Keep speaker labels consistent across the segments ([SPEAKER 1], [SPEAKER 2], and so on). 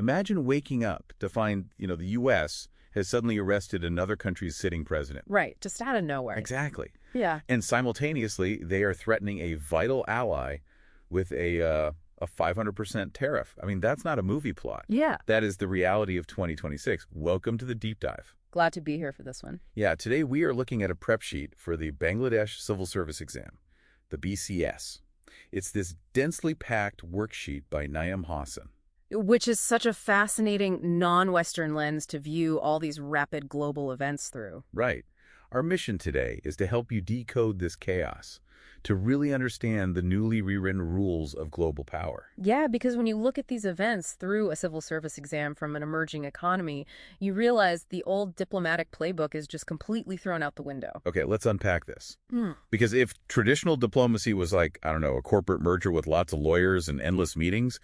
[SPEAKER 1] Imagine waking up to find, the U.S. has suddenly arrested another country's sitting president.
[SPEAKER 2] Right, just out of nowhere.
[SPEAKER 1] Exactly.
[SPEAKER 2] Yeah.
[SPEAKER 1] And simultaneously, they are threatening a vital ally with a 500% tariff. I mean, that's not a movie plot.
[SPEAKER 2] Yeah.
[SPEAKER 1] That is the reality of 2026. Welcome to the deep dive.
[SPEAKER 2] Glad to be here for this one.
[SPEAKER 1] Yeah, today we are looking at a prep sheet for the Bangladesh Civil Service Exam, the BCS. It's this densely packed worksheet by Naeem Hassan.
[SPEAKER 2] Which is such a fascinating non-Western lens to view all these rapid global events through.
[SPEAKER 1] Right. Our mission today is to help you decode this chaos, to really understand the newly rewritten rules of global power.
[SPEAKER 2] Yeah, because when you look at these events through a civil service exam from an emerging economy, you realize the old diplomatic playbook is just completely thrown out the window.
[SPEAKER 1] Okay, let's unpack this. Because if traditional diplomacy was like, I don't know, a corporate merger with lots of lawyers and endless meetings,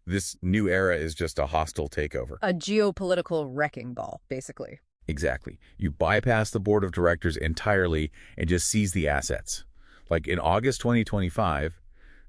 [SPEAKER 1] this new era is just a hostile takeover.
[SPEAKER 2] A geopolitical wrecking ball, basically.
[SPEAKER 1] Exactly. You bypass the board of directors entirely and just seize the assets. Like in August 2025,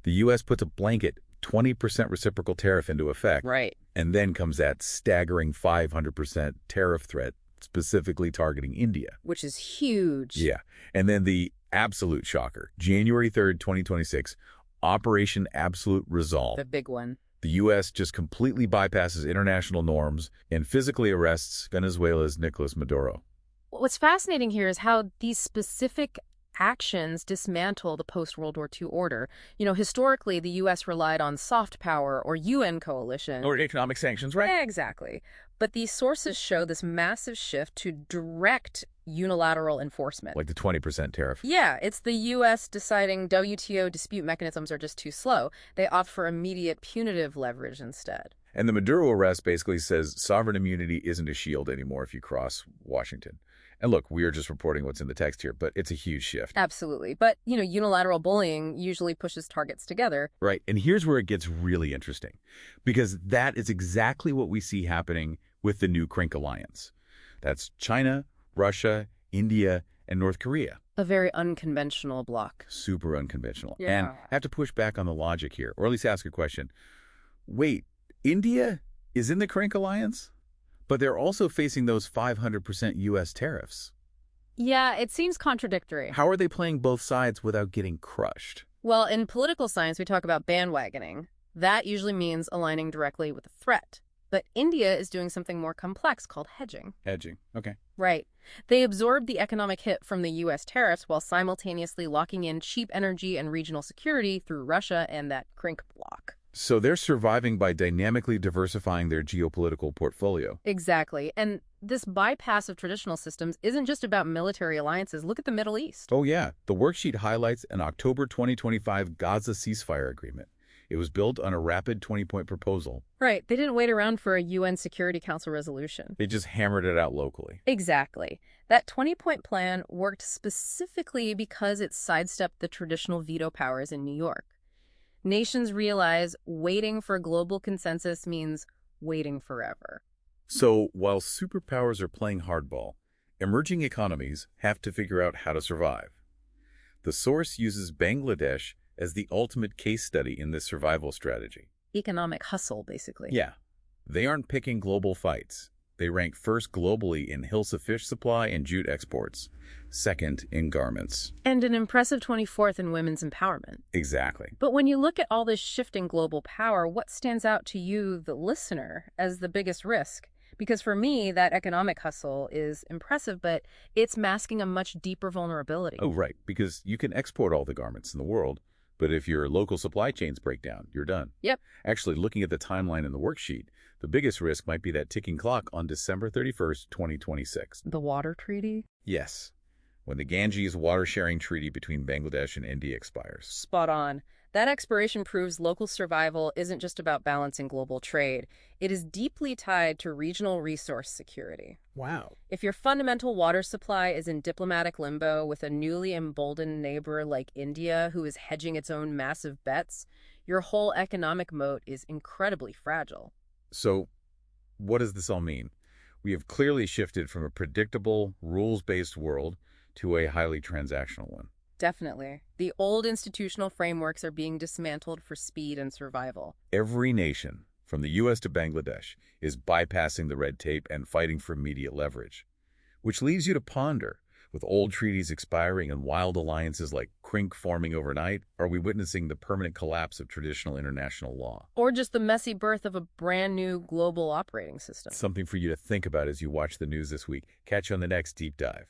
[SPEAKER 1] the U.S. puts a blanket 20% reciprocal tariff into effect.
[SPEAKER 2] Right.
[SPEAKER 1] And then comes that staggering 500% tariff threat specifically targeting India.
[SPEAKER 2] Which is huge.
[SPEAKER 1] Yeah. And then the absolute shocker, January 3rd, 2026, Operation Absolute Resolve.
[SPEAKER 2] The big one.
[SPEAKER 1] The U.S. just completely bypasses international norms and physically arrests Venezuela's Nicolas Maduro.
[SPEAKER 2] What's fascinating here is how these specific actions dismantle the post-World War II order. Historically, the U.S. relied on soft power or UN coalition.
[SPEAKER 1] Or economic sanctions, right?
[SPEAKER 2] Exactly. But these sources show this massive shift to direct unilateral enforcement.
[SPEAKER 1] Like the 20% tariff.
[SPEAKER 2] Yeah, it's the U.S. deciding WTO dispute mechanisms are just too slow. They opt for immediate punitive leverage instead.
[SPEAKER 1] And the Maduro arrest basically says sovereign immunity isn't a shield anymore if you cross Washington. And look, we are just reporting what's in the text here, but it's a huge shift.
[SPEAKER 2] Absolutely. But, unilateral bullying usually pushes targets together.
[SPEAKER 1] Right. And here's where it gets really interesting, because that is exactly what we see happening with the new CRINC alliance. That's China, Russia, India, and North Korea.
[SPEAKER 2] A very unconventional bloc.
[SPEAKER 1] Super unconventional.
[SPEAKER 2] Yeah.
[SPEAKER 1] And I have to push back on the logic here, or at least ask a question. Wait, India is in the CRINC alliance? But they're also facing those 500% U.S. tariffs.
[SPEAKER 2] Yeah, it seems contradictory.
[SPEAKER 1] How are they playing both sides without getting crushed?
[SPEAKER 2] Well, in political science, we talk about bandwagoning. That usually means aligning directly with a threat. But India is doing something more complex called hedging.
[SPEAKER 1] Hedging. Okay.
[SPEAKER 2] Right. They absorb the economic hit from the U.S. tariffs while simultaneously locking in cheap energy and regional security through Russia and that CRINC bloc.
[SPEAKER 1] So they're surviving by dynamically diversifying their geopolitical portfolio.
[SPEAKER 2] Exactly. And this bypass of traditional systems isn't just about military alliances. Look at the Middle East.
[SPEAKER 1] Oh, yeah. The worksheet highlights an October 2025 Gaza ceasefire agreement. It was built on a rapid 20-point proposal.
[SPEAKER 2] Right. They didn't wait around for a UN Security Council resolution.
[SPEAKER 1] They just hammered it out locally.
[SPEAKER 2] Exactly. That 20-point plan worked specifically because it sidestepped the traditional veto powers in New York. Nations realize waiting for global consensus means waiting forever.
[SPEAKER 1] So while superpowers are playing hardball, emerging economies have to figure out how to survive. The source uses Bangladesh as the ultimate case study in this survival strategy.
[SPEAKER 2] Economic hustle, basically.
[SPEAKER 1] Yeah. They aren't picking global fights. They rank first globally in Hilsa fish supply and jute exports, second in garments.
[SPEAKER 2] And an impressive 24th in women's empowerment.
[SPEAKER 1] Exactly.
[SPEAKER 2] But when you look at all this shifting global power, what stands out to you, the listener, as the biggest risk? Because for me, that economic hustle is impressive, but it's masking a much deeper vulnerability.
[SPEAKER 1] Oh, right. Because you can export all the garments in the world, but if your local supply chains break down, you're done.
[SPEAKER 2] Yep.
[SPEAKER 1] Actually, looking at the timeline in the worksheet, the biggest risk might be that ticking clock on December 31st, 2026.
[SPEAKER 2] The water treaty?
[SPEAKER 1] Yes, when the Ganges water-sharing treaty between Bangladesh and India expires.
[SPEAKER 2] Spot on. That expiration proves local survival isn't just about balancing global trade. It is deeply tied to regional resource security.
[SPEAKER 3] Wow.
[SPEAKER 2] If your fundamental water supply is in diplomatic limbo with a newly emboldened neighbor like India who is hedging its own massive bets, your whole economic moat is incredibly fragile.
[SPEAKER 1] So, what does this all mean? We have clearly shifted from a predictable, rules-based world to a highly transactional one.
[SPEAKER 2] Definitely. The old institutional frameworks are being dismantled for speed and survival.
[SPEAKER 1] Every nation, from the U.S. to Bangladesh, is bypassing the red tape and fighting for immediate leverage. Which leaves you to ponder, with old treaties expiring and wild alliances like CRINC forming overnight, are we witnessing the permanent collapse of traditional international law?
[SPEAKER 2] Or just the messy birth of a brand new global operating system.
[SPEAKER 1] Something for you to think about as you watch the news this week. Catch you on the next Deep Dive.